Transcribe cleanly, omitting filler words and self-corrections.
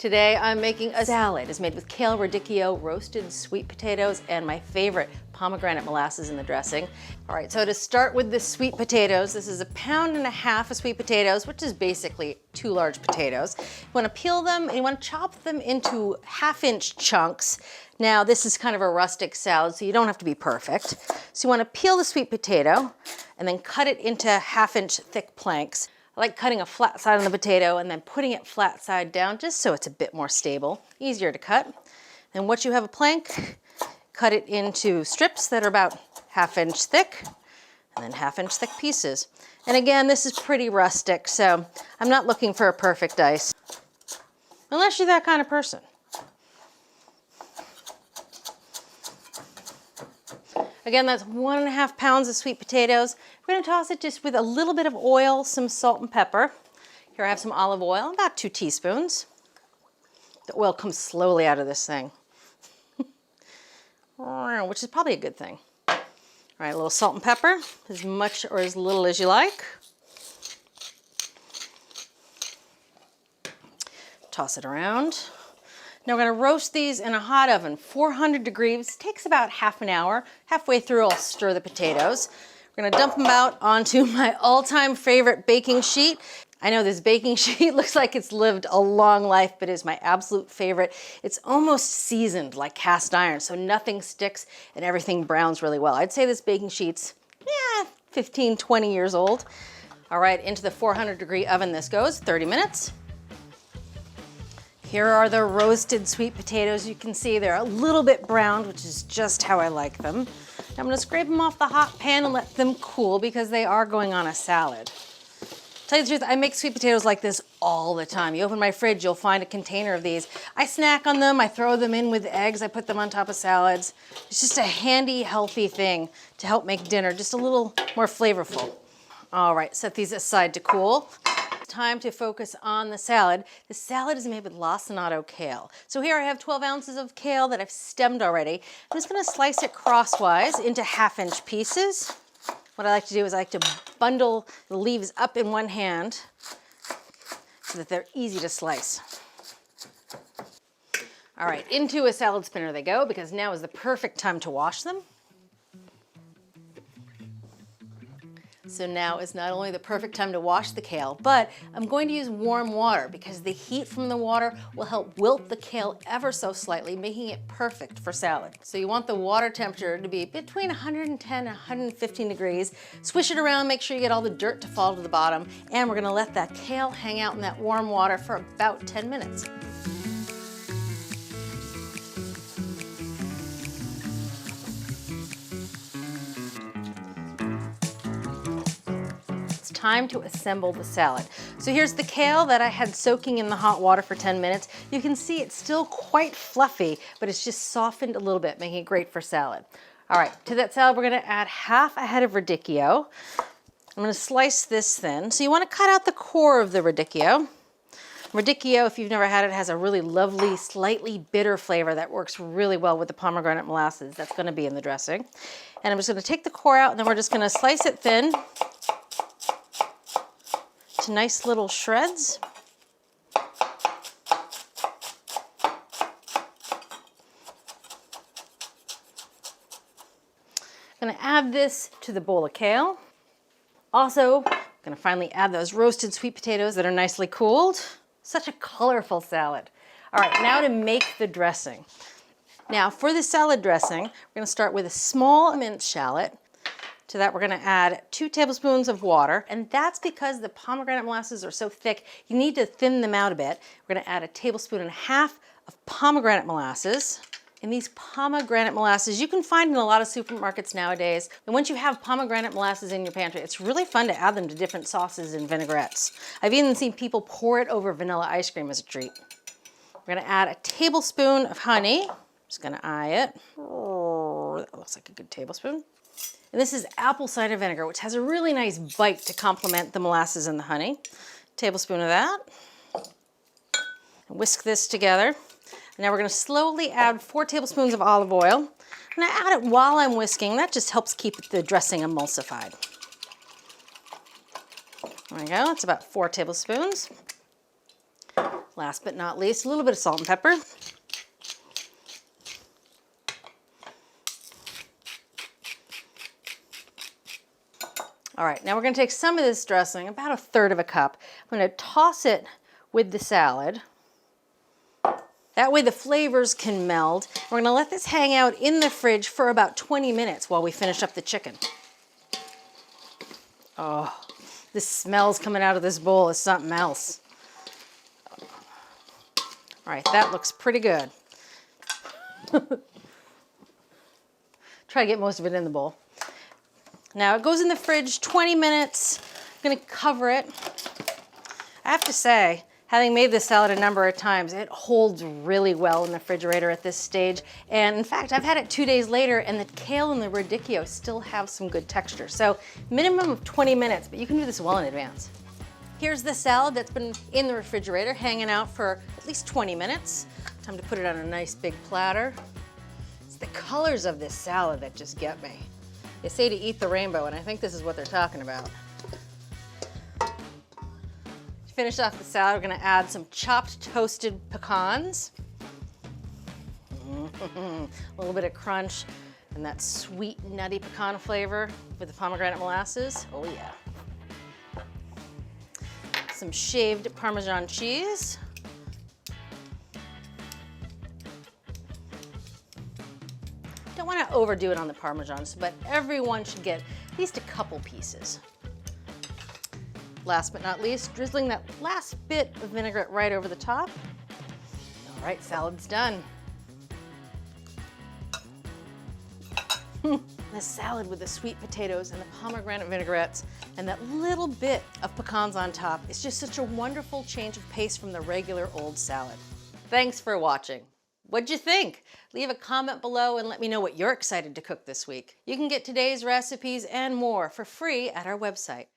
Today I'm making a salad. It's made with kale, radicchio, roasted sweet potatoes, and my favorite, pomegranate molasses in the dressing. All right, so to start with the sweet potatoes, this is 1.5 pounds of sweet potatoes, which is basically 2 large potatoes. You wanna peel them and you wanna chop them into 1/2-inch chunks. Now, this is kind of a rustic salad, so you don't have to be perfect. So you wanna peel the sweet potato and then cut it into 1/2-inch thick planks. I like cutting a flat side on the potato and then putting it flat side down just so it's a bit more stable, easier to cut. And once you have a plank, cut it into strips that are about 1/2-inch thick and then 1/2-inch thick pieces. And again, this is pretty rustic, so I'm not looking for a perfect dice, unless you're that kind of person. Again, that's 1.5 pounds of sweet potatoes. We're gonna toss it just with a little bit of oil, some salt and pepper. Here I have some olive oil, about 2 teaspoons. The oil comes slowly out of this thing, which is probably a good thing. All right, a little salt and pepper, as much or as little as you like. Toss it around. Now we're gonna roast these in a hot oven, 400 degrees. Takes about 1/2 hour. Halfway through, I'll stir the potatoes. We're gonna dump them out onto my all-time favorite baking sheet. I know this baking sheet looks like it's lived a long life, but is my absolute favorite. It's almost seasoned like cast iron, so nothing sticks and everything browns really well. I'd say this baking sheet's, 15, 20 years old. All right, into the 400-degree oven this goes, 30 minutes. Here are the roasted sweet potatoes. You can see they're a little bit browned, which is just how I like them. I'm gonna scrape them off the hot pan and let them cool because they are going on a salad. Tell you the truth, I make sweet potatoes like this all the time. You open my fridge, you'll find a container of these. I snack on them, I throw them in with eggs, I put them on top of salads. It's just a handy, healthy thing to help make dinner just a little more flavorful. All right, set these aside to cool. Time to focus on the salad. The salad is made with lacinato kale. So here I have 12 ounces of kale that I've stemmed already. I'm just gonna slice it crosswise into 1/2-inch pieces. What I like to do is I like to bundle the leaves up in one hand so that they're easy to slice. All right, into a salad spinner they go because now is the perfect time to wash them. So now is not only the perfect time to wash the kale, but I'm going to use warm water because the heat from the water will help wilt the kale ever so slightly, making it perfect for salad. So you want the water temperature to be between 110 and 115 degrees. Swish it around, make sure you get all the dirt to fall to the bottom, and we're gonna let that kale hang out in that warm water for about 10 minutes. Time to assemble the salad. So here's the kale that I had soaking in the hot water for 10 minutes. You can see it's still quite fluffy, but it's just softened a little bit, making it great for salad. All right, to that salad, we're gonna add 1/2 head of radicchio. I'm gonna slice this thin. So you wanna cut out the core of the radicchio. Radicchio, if you've never had it, has a really lovely, slightly bitter flavor that works really well with the pomegranate molasses. That's gonna be in the dressing. And I'm just gonna take the core out and then we're just gonna slice it thin to nice little shreds. I'm gonna add this to the bowl of kale. Also, I'm gonna finally add those roasted sweet potatoes that are nicely cooled. Such a colorful salad. All right, now to make the dressing. Now for the salad dressing, we're gonna start with a small minced shallot. To that, we're gonna add 2 tablespoons of water, and that's because the pomegranate molasses are so thick, you need to thin them out a bit. We're gonna add 1.5 tablespoons of pomegranate molasses. And these pomegranate molasses, you can find in a lot of supermarkets nowadays. And once you have pomegranate molasses in your pantry, it's really fun to add them to different sauces and vinaigrettes. I've even seen people pour it over vanilla ice cream as a treat. We're gonna add 1 tablespoon of honey. Just gonna eye it. Oh, that looks like a good tablespoon. And this is apple cider vinegar, which has a really nice bite to complement the molasses and the honey. Tablespoon of that. And whisk this together. And now we're gonna slowly add 4 tablespoons of olive oil. I'm gonna add it while I'm whisking. That just helps keep the dressing emulsified. There we go, it's about 4 tablespoons. Last but not least, a little bit of salt and pepper. All right, now we're gonna take some of this dressing, about 1/3 of a cup. I'm gonna toss it with the salad. That way the flavors can meld. We're gonna let this hang out in the fridge for about 20 minutes while we finish up the chicken. Oh, the smells coming out of this bowl is something else. All right, that looks pretty good. Try to get most of it in the bowl. Now it goes in the fridge 20 minutes. I'm gonna cover it. I have to say, having made this salad a number of times, it holds really well in the refrigerator at this stage. And in fact, I've had it 2 days later and the kale and the radicchio still have some good texture. So minimum of 20 minutes, but you can do this well in advance. Here's the salad that's been in the refrigerator, hanging out for at least 20 minutes. Time to put it on a nice big platter. It's the colors of this salad that just get me. They say to eat the rainbow, and I think this is what they're talking about. To finish off the salad, we're gonna add some chopped toasted pecans. A little bit of crunch and that sweet, nutty pecan flavor with the pomegranate molasses. Oh yeah. Some shaved Parmesan cheese. Don't want to overdo it on the Parmesan, but everyone should get at least a couple pieces. Last but not least, drizzling that last bit of vinaigrette right over the top. All right, salad's done. The salad with the sweet potatoes and the pomegranate vinaigrettes and that little bit of pecans on top is just such a wonderful change of pace from the regular old salad. Thanks for watching. What'd you think? Leave a comment below and let me know what you're excited to cook this week. You can get today's recipes and more for free at our website.